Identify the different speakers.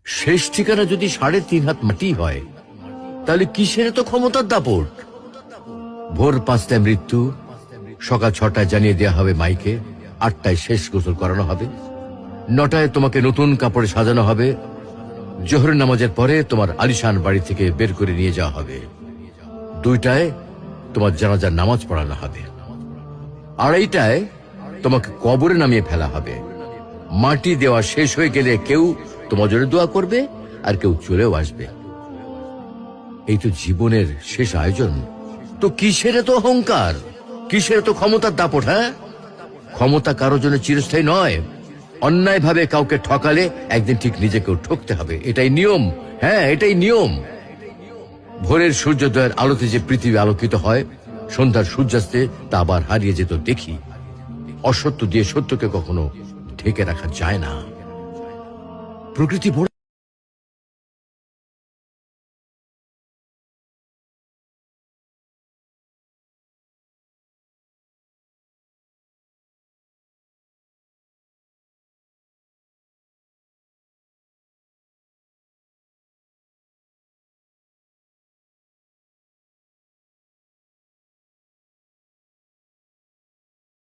Speaker 1: শেষ ঠিকানা যদি 3.5 হাত মাটি হয়, তাহলে কিসের তো ক্ষমতার দাপট? ভোর 5টায় মৃত্যু, সকাল 6টায় জানিয়ে দেওয়া হবে মাইকে, 8টায় শেষ গোসল করানো হবে, 9টায় তোমাকে নতুন কাপড়ে সাজানো হবে, জোহরের নামাজের পরে তোমার আলিশান বাড়ি থেকে বের করে নিয়ে যাওয়া হবে, 2টায় তোমার জানাজার নামাজ পড়ানো হবে, 2:30টায় তোমাকে কবরে নামিয়ে ফেলা হবে। মাটি দেওয়া শেষ হয়ে গেলে কেউ তোমার জন্য দোয়া করবে, আর কেউ চলেও আসবে। এই তো জীবনের শেষ আয়োজন। তো কিসের তো অহংকার, কিসের তো ক্ষমতার দাপট? হ্যাঁ, ক্ষমতা কারোর জন্য চিরস্থায়ী নয়। অন্যায় ভাবে কাউকে ঠকালে একদিন ঠিক নিজেকেও ঠকতে হবে, এটাই নিয়ম। হ্যাঁ, এটাই নিয়ম। ভোরের সূর্যোদয়ের আলোতে যে পৃথিবী আলোকিত হয়, সন্ধ্যার সূর্যাস্তে তা আবার হারিয়ে যেত দেখি। অসত্য দিয়ে সত্যকে কখনো ঢেকে রাখা যায় না। প্রকৃতি